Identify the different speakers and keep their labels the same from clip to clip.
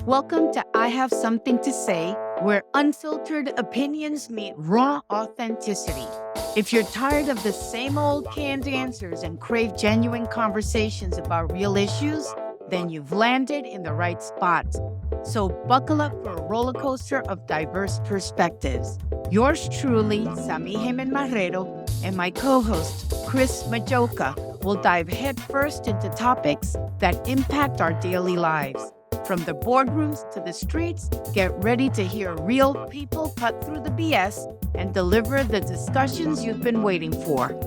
Speaker 1: Welcome to I Have Something to Say, where unfiltered opinions meet raw authenticity. If you're tired of the same old canned answers and crave genuine conversations about real issues, then you've landed in the right spot. So buckle up for a roller coaster of diverse perspectives. Yours truly, Sami Jimen Marrero, and my co-host, Chris Majocha, will dive headfirst into topics that impact our daily lives. From the boardrooms to the streets, get ready to hear real people cut through the BS and deliver the discussions you've been waiting for.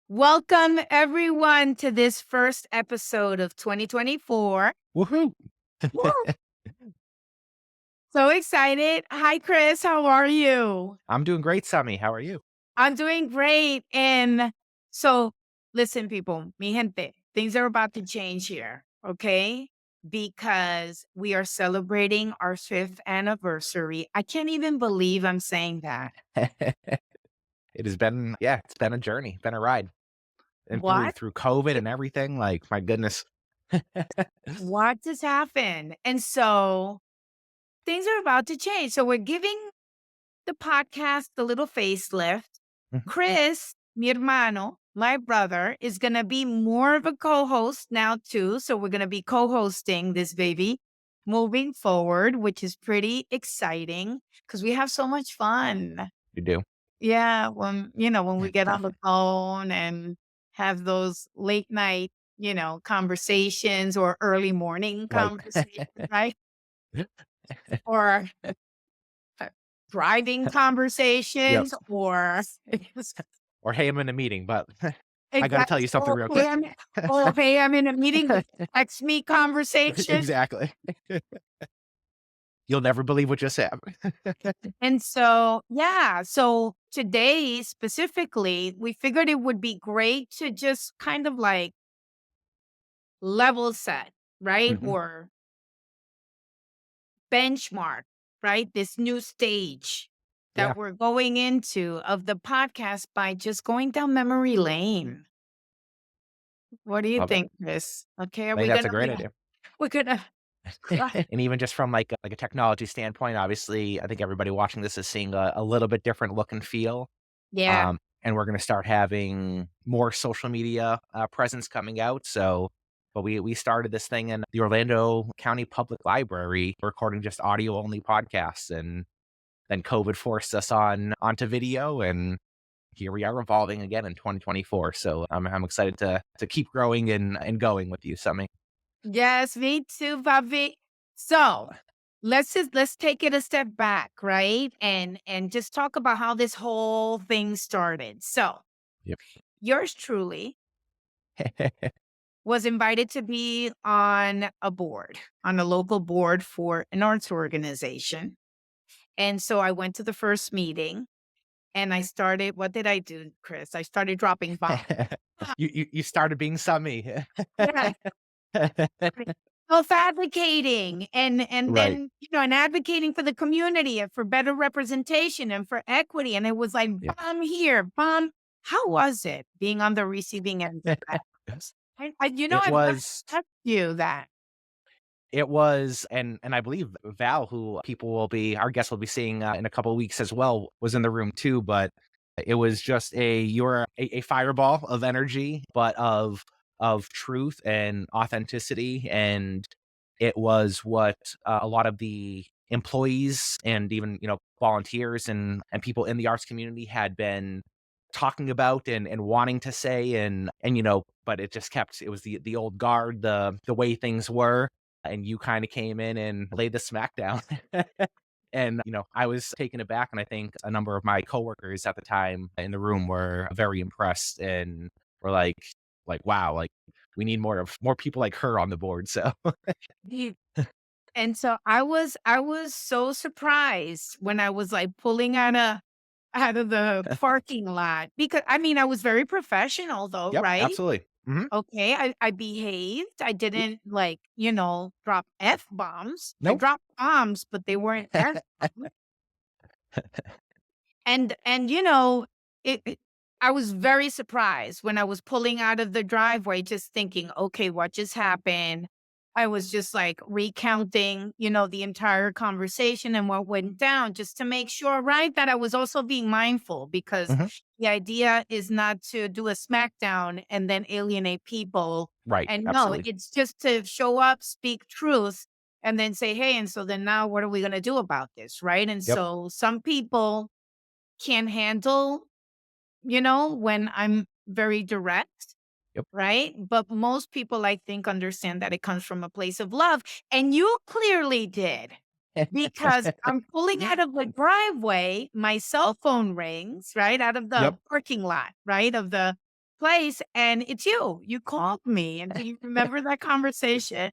Speaker 1: Welcome, everyone, to this first episode of 2024.
Speaker 2: Woohoo!
Speaker 1: Woo! So excited. Hi, Chris. How are you?
Speaker 2: I'm doing great, Sami. How are you?
Speaker 1: I'm doing great. And so, listen, people, mi gente, things are about to change here, okay? Because we are celebrating our 5th anniversary. I can't even believe I'm saying that.
Speaker 2: It has been, it's been a journey, been a ride. And
Speaker 1: What?
Speaker 2: through COVID and everything, like, my goodness.
Speaker 1: What just happened? And so things are about to change. So we're giving the podcast a little facelift.
Speaker 2: Mhm.
Speaker 1: Chris, mi hermano, my brother, is going to be more of a co-host now too. So we're going to be co-hosting this baby moving forward, which is pretty exciting because we have so much fun.
Speaker 2: You do.
Speaker 1: Yeah, when we get on the phone and have those late night, conversations or early morning
Speaker 2: Right.
Speaker 1: conversations, right? Or driving conversations or
Speaker 2: Or, hey, I'm in a meeting, but I got to tell you something real
Speaker 1: Hey,
Speaker 2: quick.
Speaker 1: I'm in a meeting. Text me conversation.
Speaker 2: Exactly. You'll never believe what just happened.
Speaker 1: And so, so today specifically, we figured it would be great to just kind of like level set, right?
Speaker 2: Mhm.
Speaker 1: Or benchmark, right? This new stage
Speaker 2: Yeah,
Speaker 1: that we're going into of the podcast by just going down memory lane. What do you
Speaker 2: love it.
Speaker 1: think, Chris? Okay,
Speaker 2: I think that's a great idea.
Speaker 1: we're gonna
Speaker 2: And even just from like a technology standpoint, obviously, I think everybody watching this is seeing a little bit different look and feel.
Speaker 1: yeah.
Speaker 2: And we're going to start having more social media presence coming out. So, but we started this thing in the Orlando County Public Library, recording just audio only podcasts, and then COVID forced us onto video, and here we are evolving again in 2024. So I'm excited to keep growing and going with you, Sami.
Speaker 1: Yes, me too, Bobby. So let's take it a step back, right? And just talk about how this whole thing started. So
Speaker 2: Yep.
Speaker 1: yours truly was invited to be on a local board for an arts organization. And so I went to the first meeting and I started, what did I do, Chris? I started dropping bombs.
Speaker 2: You started being Sami.
Speaker 1: Yeah. Self-advocating and
Speaker 2: Right.
Speaker 1: then, and advocating for the community and for better representation and for equity. And it was like,
Speaker 2: Yeah.
Speaker 1: bomb here, bomb. How was it being on the receiving end of that? I've
Speaker 2: It
Speaker 1: never
Speaker 2: was
Speaker 1: asked you that.
Speaker 2: It was, and I believe Val, who our guest will be seeing in a couple of weeks as well, was in the room too. But it was just you're a fireball of energy, but of truth and authenticity, and it was what a lot of the employees and even volunteers and people in the arts community had been talking about and wanting to say, and but it was the old guard, the way things were, and you kind of came in and laid the smack down. And I was taken aback, and I think a number of my coworkers at the time in the room were very impressed and were like wow, like we need more people like her on the board. So
Speaker 1: You- And so I was so surprised when I was like pulling out of the parking lot because I was very professional though,
Speaker 2: yep,
Speaker 1: right?
Speaker 2: absolutely.
Speaker 1: Okay, I behaved. I didn't drop F bombs. I
Speaker 2: Nope.
Speaker 1: dropped bombs, but they weren't F bombs. And it I was very surprised when I was pulling out of the driveway, just thinking, okay, what just happened? I was just like recounting, the entire conversation and what went down just to make sure, right, that I was also being mindful because
Speaker 2: Mhm.
Speaker 1: the idea is not to do a smackdown and then alienate people.
Speaker 2: Right,
Speaker 1: And no,
Speaker 2: absolutely.
Speaker 1: it's just to show up, speak truth, and then say, hey, and so then now what are we going to do about this? Right. And
Speaker 2: Yep,
Speaker 1: so some people can't handle when I'm very direct,
Speaker 2: yep.
Speaker 1: right? But most people, I think, understand that it comes from a place of love. And you clearly did because I'm pulling out of the driveway, my cell phone rings, right? Out of the
Speaker 2: Yep.
Speaker 1: parking lot, right? Of the place. And it's you. You called me. And do you remember that conversation?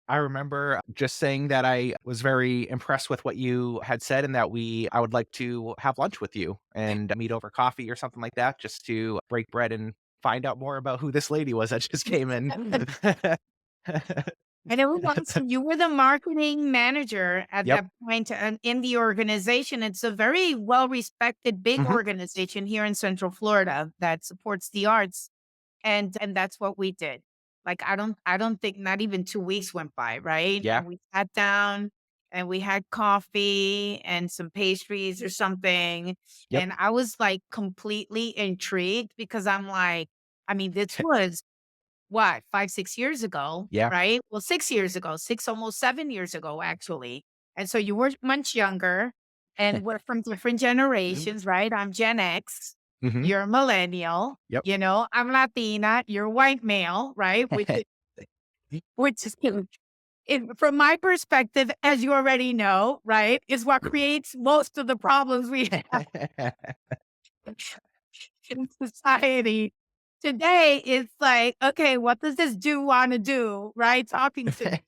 Speaker 2: I remember just saying that I was very impressed with what you had said and that I would like to have lunch with you and meet over coffee or something like that just to break bread and find out more about who this lady was that just came in.
Speaker 1: And it was you were the marketing manager at
Speaker 2: Yep.
Speaker 1: that point, in the organization. It's a very well-respected big
Speaker 2: Mhm.
Speaker 1: organization here in Central Florida that supports the arts, and that's what we did. Like, I don't think not even 2 weeks went by, right?
Speaker 2: Yeah.
Speaker 1: And we sat down, and we had coffee and some pastries or something,
Speaker 2: Yep.
Speaker 1: and I was, like, completely intrigued because I'm like, I mean, this was what, 5, 6 years ago,
Speaker 2: Yeah.
Speaker 1: right? Well, 6 years ago, 6, almost 7 years ago, actually. And so you were much younger and we're from different generations, right? I'm Gen X,
Speaker 2: Mhm.
Speaker 1: you're a millennial,
Speaker 2: Yep.
Speaker 1: I'm Latina, you're white male, right? Which is from my perspective, as you already know, right, is what creates most of the problems we have in society. Today, it's like, okay, what does this Jew want to do? Right? Talking to me.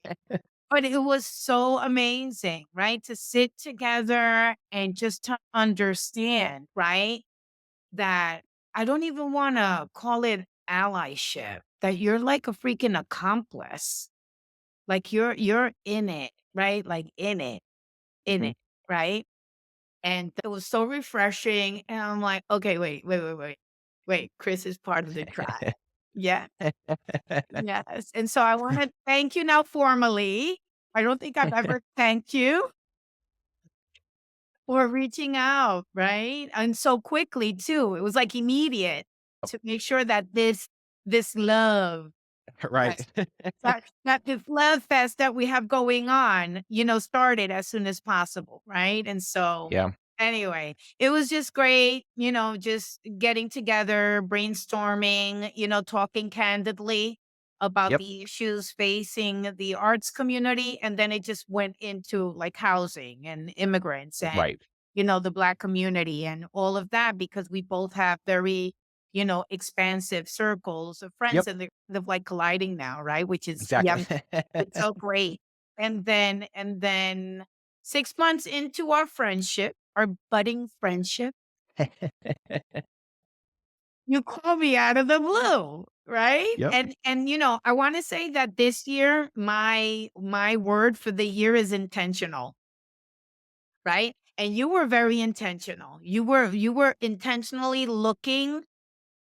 Speaker 1: But it was so amazing, right? To sit together and just to understand, right? That I don't even want to call it allyship, that you're like a freaking accomplice. Like you're in it, right? Like in
Speaker 2: Mhm.
Speaker 1: it, right? And it was so refreshing. And I'm like, okay, wait, Chris is part of the tribe. Yeah. Yes. And so I want to thank you now formally. I don't think I've ever thanked you for reaching out, right? And so quickly too. It was like immediate to make sure that this love
Speaker 2: Right.
Speaker 1: fest, that this love fest that we have going on, started as soon as possible, right? And so
Speaker 2: Yeah.
Speaker 1: anyway, it was just great, just getting together, brainstorming, talking candidly about
Speaker 2: Yep.
Speaker 1: the issues facing the arts community. And then it just went into like housing and immigrants and,
Speaker 2: Right.
Speaker 1: the Black community and all of that because we both have very, expansive circles of friends
Speaker 2: Yep.
Speaker 1: and they're kind of like colliding now, right? Which is, yeah,
Speaker 2: Exactly.
Speaker 1: it's so great. And then 6 months into our friendship, our budding friendship, you call me out of the blue, right?
Speaker 2: Yep.
Speaker 1: And I wanna say that this year, my word for the year is intentional, right? And you were very intentional. You were intentionally looking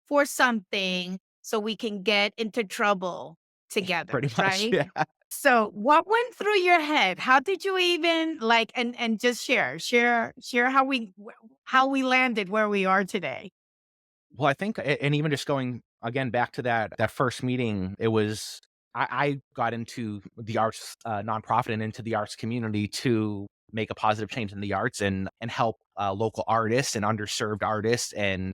Speaker 1: for something so we can get into trouble together,
Speaker 2: Pretty much.
Speaker 1: right?
Speaker 2: Yeah.
Speaker 1: So, what went through your head? How did you even like and just share how we landed where we are today?
Speaker 2: Well, I think and even just going again back to that first meeting, it was I got into the arts nonprofit and into the arts community to make a positive change in the arts and help local artists and underserved artists and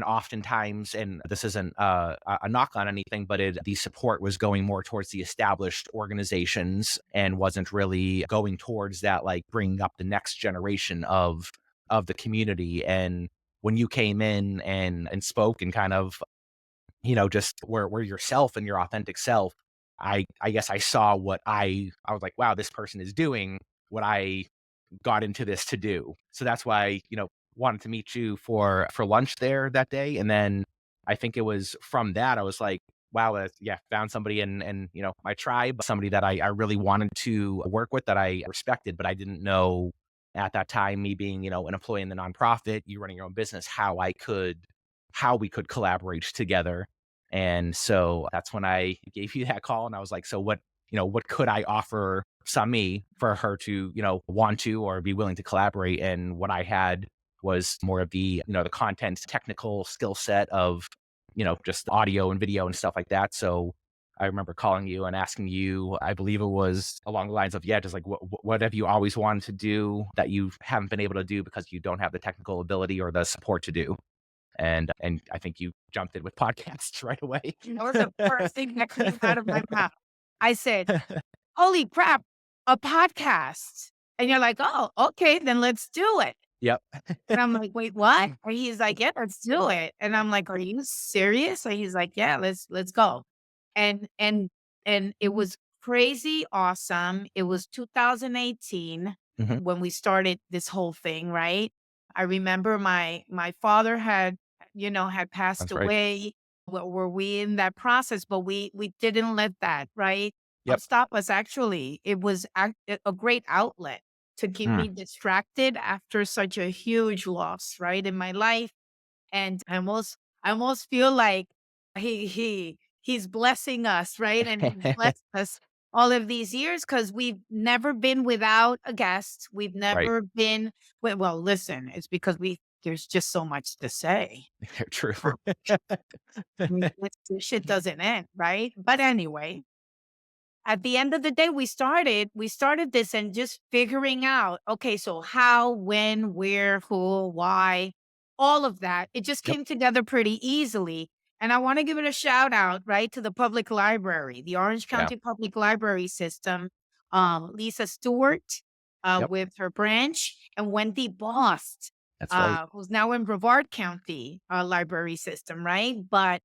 Speaker 2: oftentimes and this isn't a knock on anything, but the support was going more towards the established organizations and wasn't really going towards that like bringing up the next generation of the community and when you came in and spoke and kind of, just were yourself and your authentic self, I guess I saw what I was like, wow, this person is doing what I got into this to do. So that's why, wanted to meet you for lunch there that day. And then I think it was from that I was like, wow, yeah, found somebody in my tribe, somebody that I really wanted to work with that I respected, but I didn't know at that time, me being, an employee in the nonprofit, you running your own business, how I could how we could collaborate together. And so that's when I gave you that call and I was like, so what could I offer Sami for her to, want to or be willing to collaborate? And what I had was more of the content technical skill set of, just audio and video and stuff like that. So I remember calling you and asking you, I believe it was along the lines of, yeah, just like what have you always wanted to do that you haven't been able to do because you don't have the technical ability or the support to do? And I think you jumped in with podcasts right away.
Speaker 1: That was the first thing that came out of my mouth. I said, holy crap, a podcast. And you're like, oh, okay, then let's do it.
Speaker 2: Yep.
Speaker 1: And I'm like, wait, what? And he's like, yeah, let's do it. And I'm like, are you serious? And he's like, yeah, let's go. And and and it was crazy awesome. It was 2018
Speaker 2: Mhm.
Speaker 1: when we started this whole thing, right? I remember my father had passed
Speaker 2: That's right.
Speaker 1: away. Were we in that process? But we didn't let that, right,
Speaker 2: Yep.
Speaker 1: stop us. Actually, it was a great outlet to keep me
Speaker 2: Mm.
Speaker 1: distracted after such a huge loss, right, in my life. And I almost feel like he's blessing us, right? And he's blessed us all of these years because we've never been without a guest. We've
Speaker 2: Right.
Speaker 1: never been well, listen, it's because there's just so much to say.
Speaker 2: True.
Speaker 1: Uh, this shit doesn't end, right? But anyway, at the end of the day, we started this and just figuring out, okay, so how, when, where, who, why, all of that. It just
Speaker 2: Yep.
Speaker 1: came together pretty easily. And I want to give it a shout out, right, to the public library, the Orange
Speaker 2: Yeah.
Speaker 1: County Public Library System, Lisa Stewart
Speaker 2: Yep.
Speaker 1: with her branch, and Wendy Bost,
Speaker 2: That's right.
Speaker 1: who's now in Brevard County Library System, right? But,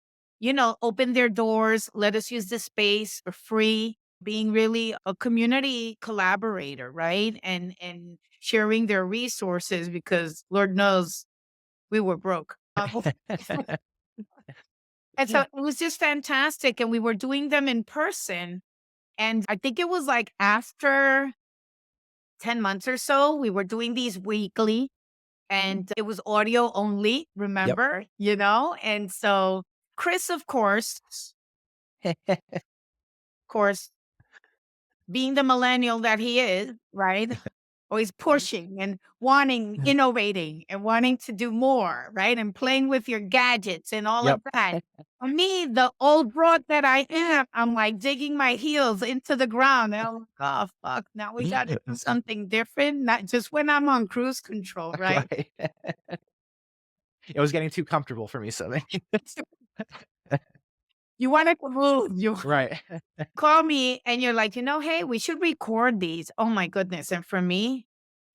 Speaker 1: open their doors, let us use the space for free, being really a community collaborator, right? And sharing their resources because Lord knows we were broke. And so it was just fantastic. And we were doing them in person. And I think it was like after 10 months or so, we were doing these weekly and it was audio only,
Speaker 2: Yep.
Speaker 1: remember, And so Chris, of course, being the millennial that he is, right? Always pushing and wanting, innovating and wanting to do more, right? And playing with your gadgets and all of
Speaker 2: Yep.
Speaker 1: that. For me, the old broad that I am, I'm like digging my heels into the ground. And I'm like, oh, fuck. Now we got to do something different, not just when I'm on cruise control, right?
Speaker 2: Right. It was getting too comfortable for me, so
Speaker 1: You want to move. You
Speaker 2: right.
Speaker 1: call me and you're like, hey, we should record these. Oh my goodness. And for me,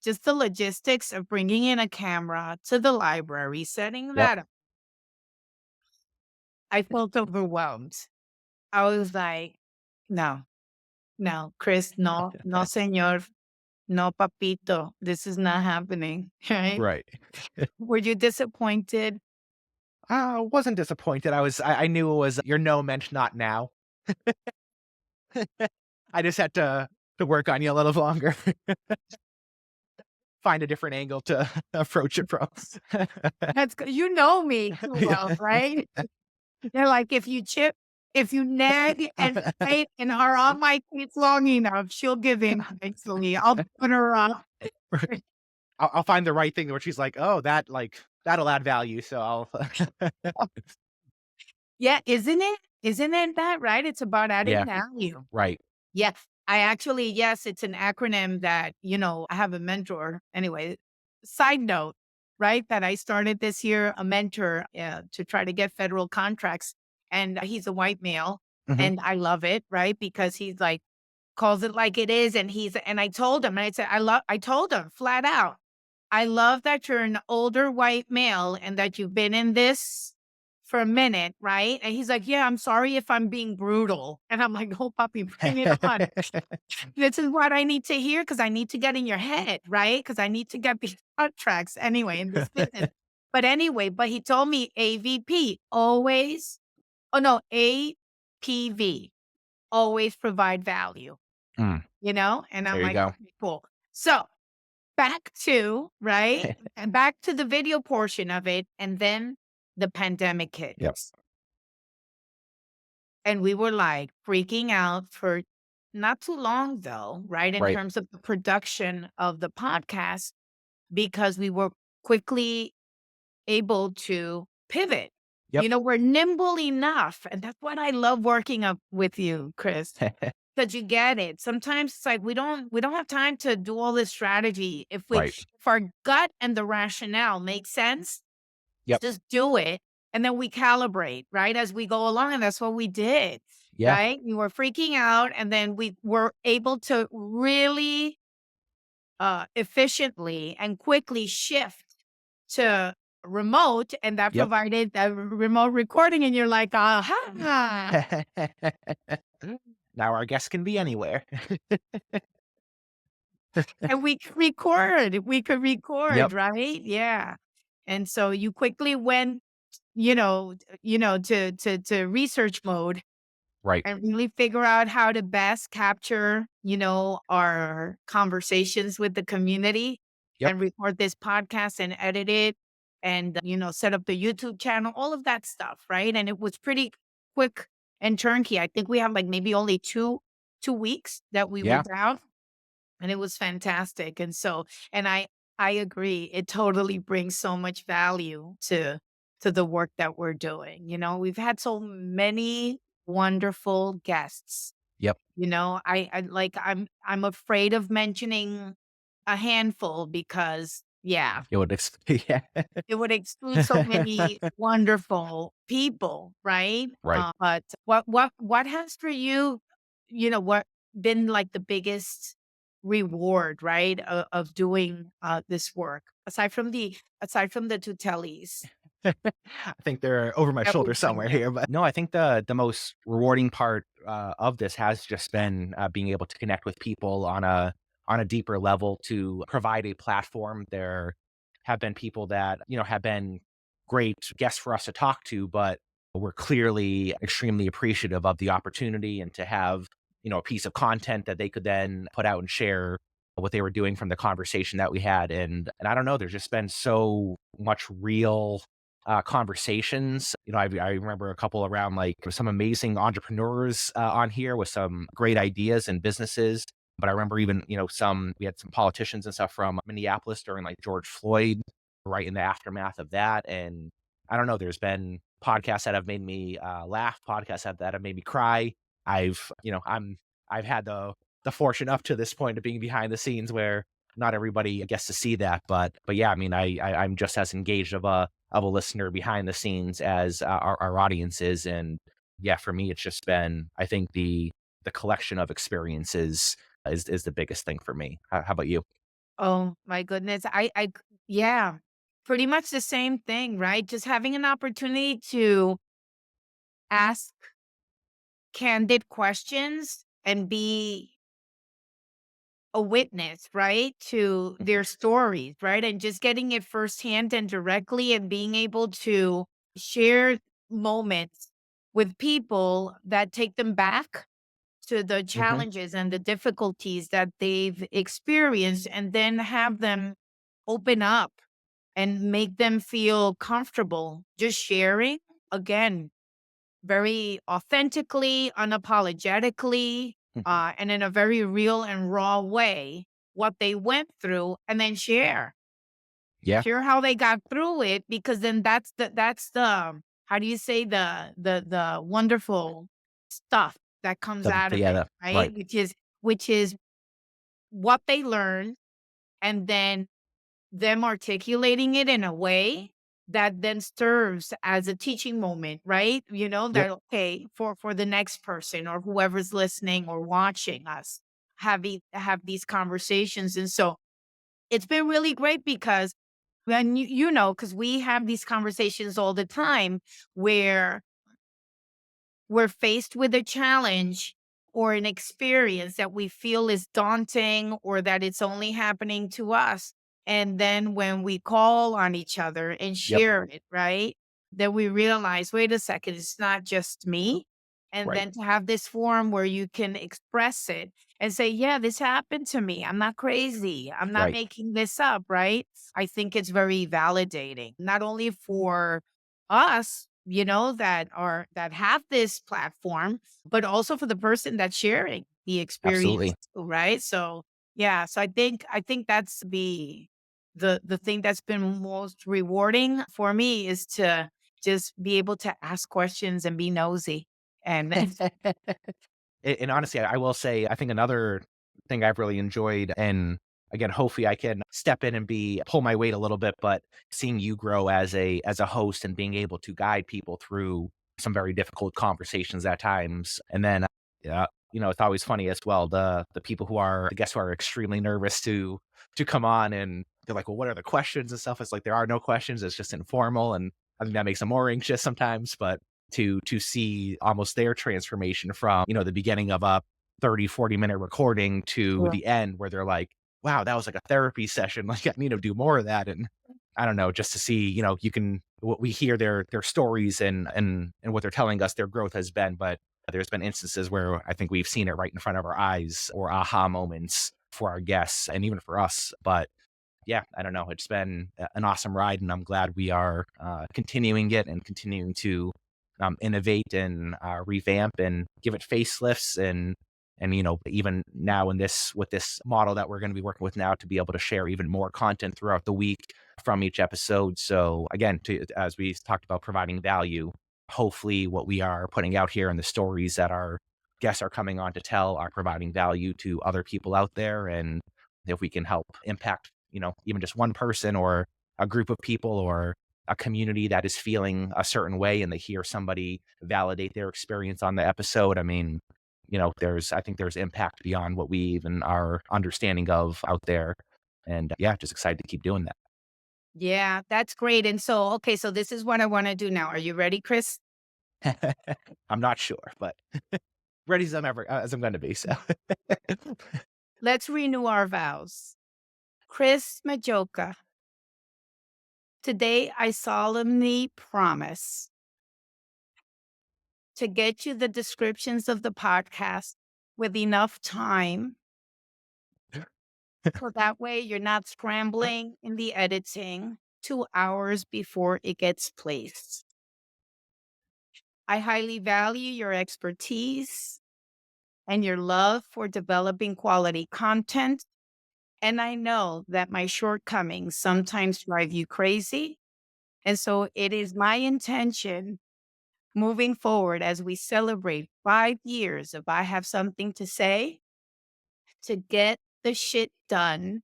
Speaker 1: just the logistics of bringing in a camera to the library, setting
Speaker 2: Yep.
Speaker 1: that up, I felt overwhelmed. I was like, no, no, Chris, no, no, senor, no, papito, this is not happening. Right?
Speaker 2: Right.
Speaker 1: Were you disappointed?
Speaker 2: I wasn't disappointed. I knew it was your no meant not now. I just had to work on you a little longer. Find a different angle to approach it from.
Speaker 1: That's good. You know me too well,
Speaker 2: Yeah.
Speaker 1: right? They're like, if you nag and fight and are on my case long enough, she'll give in eventually. I'll put her up.
Speaker 2: I'll find the right thing where she's like, "Oh, that'll add value." So I'll
Speaker 1: Yeah, isn't it? Isn't it that, right? It's about adding
Speaker 2: Yeah,
Speaker 1: value.
Speaker 2: right.
Speaker 1: Yeah. Yes, it's an acronym that, I have a mentor. Anyway, side note, right? That I started this year, a mentor to try to get federal contracts. And he's a white male.
Speaker 2: Mhm.
Speaker 1: And I love it, right? Because he's like, calls it like it is. And I told him, and I said, I told him flat out, I love that you're an older white male and that you've been in this for a minute, right? And he's like, yeah, I'm sorry if I'm being brutal. And I'm like, oh, puppy, bring it on. This is what I need to hear because I need to get in your head, right? Because I need to get these contracts anyway in this business. But anyway, he told me AVP always, oh no, APV always provide value,
Speaker 2: Mm,
Speaker 1: And I'm
Speaker 2: there you
Speaker 1: like,
Speaker 2: go.
Speaker 1: okay, cool. So back to, right? And back to the video portion of it. And then the pandemic hit.
Speaker 2: Yep.
Speaker 1: And we were like freaking out for not too long, though, right? In
Speaker 2: Right.
Speaker 1: terms of the production of the podcast, because we were quickly able to pivot.
Speaker 2: Yep.
Speaker 1: We're nimble enough. And that's what I love working up with you, Chris, because you get it. Sometimes it's like we don't have time to do all this strategy.
Speaker 2: Right.
Speaker 1: If our gut and the rationale make sense,
Speaker 2: Yep.
Speaker 1: just do it. And then we calibrate, right? As we go along. And that's what we did,
Speaker 2: Yeah.
Speaker 1: right? We were freaking out. And then we were able to really efficiently and quickly shift to remote. And that
Speaker 2: Yep.
Speaker 1: provided that remote recording. And you're like, aha.
Speaker 2: Now our guests can be anywhere.
Speaker 1: And we could record,
Speaker 2: Yep.
Speaker 1: right? Yeah. And so you quickly went, to research mode
Speaker 2: Right.
Speaker 1: and really figure out how to best capture, our conversations with the community
Speaker 2: Yep.
Speaker 1: and record this podcast and edit it and, set up the YouTube channel, all of that stuff. Right. And it was pretty quick and turnkey. I think we had like maybe only two weeks that we were
Speaker 2: Yeah.
Speaker 1: down, and it was fantastic. And so, and I agree. It totally brings so much value to the work that we're doing. We've had so many wonderful guests.
Speaker 2: Yep.
Speaker 1: I'm afraid of mentioning a handful because yeah,
Speaker 2: It would yeah.
Speaker 1: it would exclude so many wonderful people, right?
Speaker 2: Right.
Speaker 1: But what has for you, what been like the biggest reward, right, of doing this work aside from the two tellies
Speaker 2: I think they're over my
Speaker 1: that we
Speaker 2: shoulder
Speaker 1: bring
Speaker 2: somewhere
Speaker 1: in?
Speaker 2: here, but no, I think the most rewarding part of this has just been being able to connect with people on a deeper level to provide a platform. There have been people that have been great guests for us to talk to, but we're clearly extremely appreciative of the opportunity and to have a piece of content that they could then put out and share what they were doing from the conversation that we had. And I don't know, there's just been so much real conversations. I remember a couple around like some amazing entrepreneurs on here with some great ideas and businesses. But I remember even, we had some politicians and stuff from Minneapolis during like George Floyd, right in the aftermath of that. And I don't know, there's been podcasts that have made me laugh, podcasts that have made me cry. I've had the fortune up to this point of being behind the scenes where not everybody gets to see that. But yeah, I mean, I'm just as engaged of a listener behind the scenes as our audience is. And yeah, for me, it's just been, I think the collection of experiences is the biggest thing for me. How about you?
Speaker 1: Oh my goodness. Yeah, pretty much the same thing, right? Just having an opportunity to ask candid questions and be a witness, right, to
Speaker 2: Mhm.
Speaker 1: their stories, right? And just getting it firsthand and directly and being able to share moments with people that take them back to the
Speaker 2: Mhm.
Speaker 1: challenges and the difficulties that they've experienced and then have them open up and make them feel comfortable just sharing again very authentically, unapologetically,
Speaker 2: Mhm.
Speaker 1: and in a very real and raw way what they went through, and then
Speaker 2: Yeah.
Speaker 1: share how they got through it, because then that's the how do you say the wonderful stuff that comes out of
Speaker 2: Yeah.
Speaker 1: it, right?
Speaker 2: Right.
Speaker 1: Which is what they learned, and then them articulating it in a way that then serves as a teaching moment, right?
Speaker 2: Yep.
Speaker 1: That okay, for the next person or whoever's listening or watching us have these conversations. And so it's been really great because when because we have these conversations all the time where we're faced with a challenge or an experience that we feel is daunting or that it's only happening to us. And then when we call on each other and
Speaker 2: Yep.
Speaker 1: share it, right? Then we realize, wait a second, it's not just me. And
Speaker 2: Right.
Speaker 1: then to have this forum where you can express it and say, yeah, this happened to me. I'm not crazy. I'm not
Speaker 2: Right.
Speaker 1: making this up, right? I think it's very validating, not only for us, that have this platform, but also for the person that's sharing the experience,
Speaker 2: Absolutely.
Speaker 1: right? So yeah, so I think that's the thing that's been most rewarding for me is to just be able to ask questions and be nosy. And
Speaker 2: And honestly, I will say, I think another thing I've really enjoyed, and again, hopefully I can step in and pull my weight a little bit, but seeing you grow as a host and being able to guide people through some very difficult conversations at times. And then, yeah, it's always funny as well, the people the guests who are extremely nervous to come on, and they're like, well, what are the questions and stuff? It's like there are no questions, it's just informal. And I think that makes them more anxious sometimes. But to see almost their transformation from, the beginning of a 30-40 minute recording to the end where they're like, wow, that was like a therapy session. Like, I need to do more of that. And I don't know, just to see, what we hear their stories and what they're telling us their growth has been. But there's been instances where I think we've seen it right in front of our eyes, or aha moments for our guests and even for us. But yeah, I don't know. It's been an awesome ride, and I'm glad we are continuing it and continuing to innovate and revamp and give it facelifts, and even now with this model that we're going to be working with now, to be able to share even more content throughout the week from each episode. So again, as we talked about, providing value, hopefully what we are putting out here and the stories that our guests are coming on to tell are providing value to other people out there. And if we can help impact, even just one person or a group of people or a community that is feeling a certain way, and they hear somebody validate their experience on the episode, I mean, I think there's impact beyond what we even are understanding of out there. And yeah, just excited to keep doing
Speaker 1: yeah, that's great. And so, okay, so this is what I want to do now. Are you ready, Chris?
Speaker 2: that. I'm not sure, but ready as I'm going to be. So
Speaker 1: Let's renew our vows. Chris Majocha, today I solemnly promise to get you the descriptions of the podcast with enough time so that way you're not scrambling in the editing 2 hours before it gets placed. I highly value your expertise and your love for developing quality content. And I know that my shortcomings sometimes drive you crazy. And so it is my intention moving forward as we celebrate 5 years of I Have Something to Say to get the shit done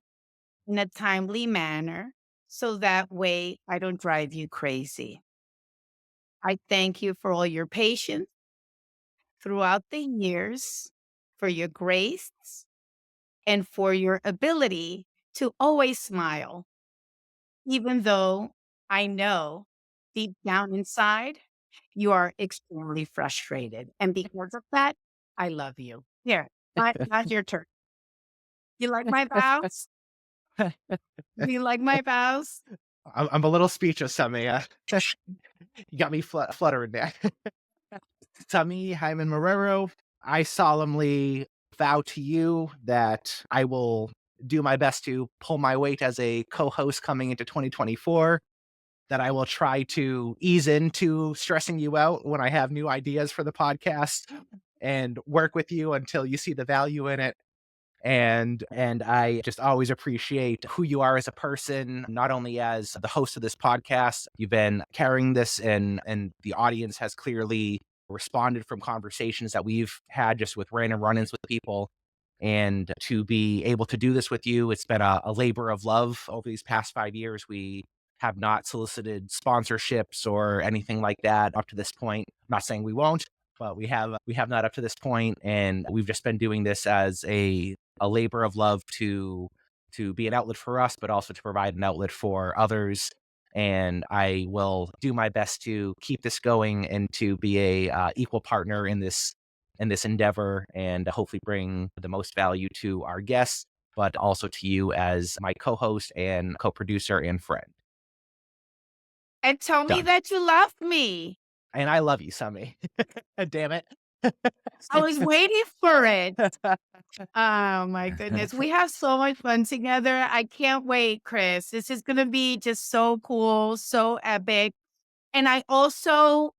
Speaker 1: in a timely manner so that way I don't drive you crazy. I thank you for all your patience throughout the years, for your grace, and for your ability to always smile, even though I know deep down inside you are extremely frustrated. And because of that, I love you. Here, not your turn. You like my vows? Do you like my vows?
Speaker 2: I'm a little speechless, Tommy. You got me fluttering there. Tommy Hyman Marrero, I solemnly vow to you that I will do my best to pull my weight as a co-host coming into 2024, that I will try to ease into stressing you out when I have new ideas for the podcast, and work with you until you see the value in it. And I just always appreciate who you are as a person, not only as the host of this podcast. You've been carrying this, and the audience has clearly responded from conversations that we've had just with random run-ins with people. And to be able to do this with you, it's been a labor of love over these past 5 years. We have not solicited sponsorships or anything like that up to this point. I'm not saying we won't, but we have not up to this point, and we've just been doing this as a labor of love to be an outlet for us, but also to provide an outlet for others. And I will do my best to keep this going and to be a equal partner in this endeavor, and hopefully bring the most value to our guests, but also to you as my co-host and co-producer and friend.
Speaker 1: And tell me
Speaker 2: Done.
Speaker 1: that you love me.
Speaker 2: And I love you, Sami. Damn it.
Speaker 1: I was waiting for it. Oh my goodness. We have so much fun together. I can't wait, Chris. This is going to be just so cool, so epic. And I also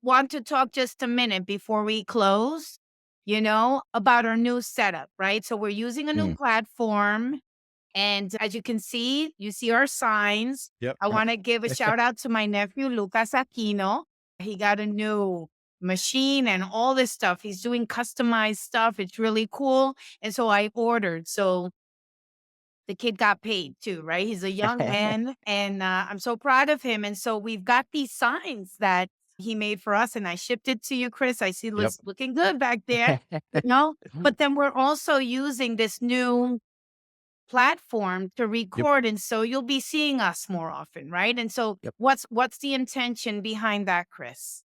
Speaker 1: want to talk just a minute before we close, about our new setup, right? So we're using a new
Speaker 2: Mm.
Speaker 1: platform. And as you can see, you see our signs.
Speaker 2: Yep.
Speaker 1: I want to give a shout out to my nephew, Lucas Aquino. He got a new machine and all this stuff. He's doing customized stuff. It's really cool. And so I ordered. So the kid got paid too, right? He's a young man and I'm so proud of him. And so we've got these signs that he made for us and I shipped it to you, Chris. I see
Speaker 2: Yep.
Speaker 1: looking good back there, but then we're also using this new platform to
Speaker 2: Yep.
Speaker 1: record. And so you'll be seeing us more often, right? And so
Speaker 2: Yep.
Speaker 1: what's the intention behind that, Chris?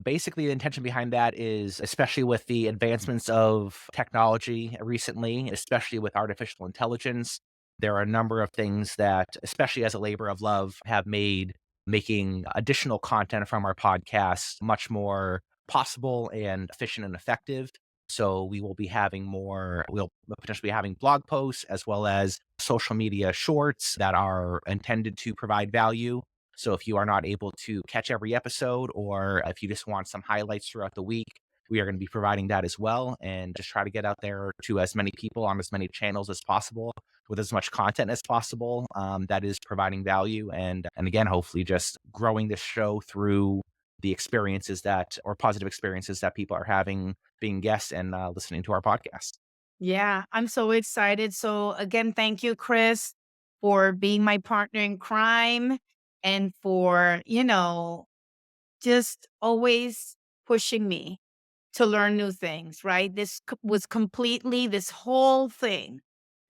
Speaker 2: Basically, the intention behind that is, especially with the advancements of technology recently, especially with artificial intelligence, there are a number of things that, especially as a labor of love, have made making additional content from our podcast much more possible and efficient and effective. So we will be having we'll potentially be having blog posts as well as social media shorts that are intended to provide value. So if you are not able to catch every episode, or if you just want some highlights throughout the week, we are going to be providing that as well, and just try to get out there to as many people on as many channels as possible with as much content as possible that is providing value. And again, hopefully just growing this show through the experiences or positive experiences that people are having being guests and listening to our podcast.
Speaker 1: Yeah, I'm so excited. So again, thank you, Chris, for being my partner in crime and for, just always pushing me to learn new things, right? This whole thing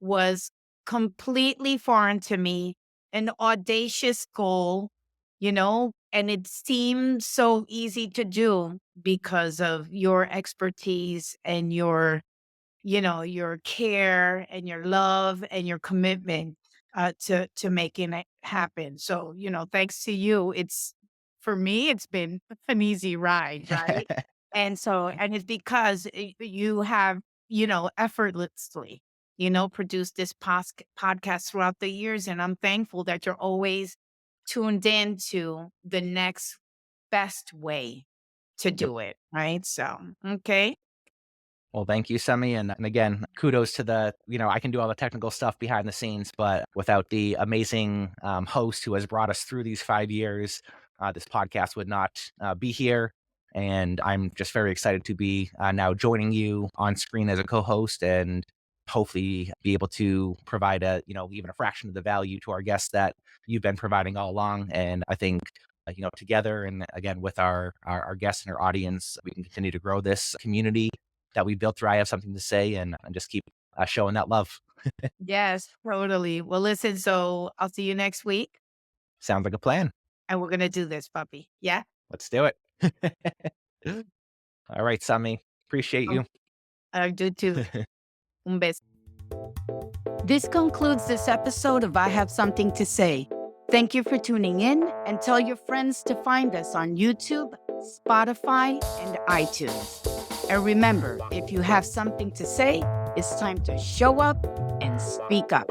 Speaker 1: was completely foreign to me, an audacious goal, and it seemed so easy to do because of your expertise and your care and your love and your commitment to making it happen. So, thanks to you, for me, it's been an easy ride, right? And it's because you have, effortlessly, produced this podcast throughout the years. And I'm thankful that you're always tuned in to the next best way to
Speaker 2: Yep.
Speaker 1: do it. Right. So, okay.
Speaker 2: Well, thank you, Semi. And again, kudos to I can do all the technical stuff behind the scenes, but without the amazing host who has brought us through these 5 years, this podcast would not be here. And I'm just very excited to be now joining you on screen as a co-host and hopefully be able to provide even a fraction of the value to our guests that you've been providing all along. And I think, together and again, with our guests and our audience, we can continue to grow this community that we built through I Have Something to Say and just keep showing that love.
Speaker 1: Yes, totally. Well, listen, so I'll see you next week
Speaker 2: Sounds like a plan.
Speaker 1: and we're going to do this, puppy. Yeah.
Speaker 2: Let's do it. All right, Sami. Appreciate
Speaker 1: Oh,
Speaker 2: you.
Speaker 1: I do too. Un beso. This concludes this episode of I Have Something to Say. Thank you for tuning in and tell your friends to find us on YouTube, Spotify, and iTunes. And remember, if you have something to say, it's time to show up and speak up.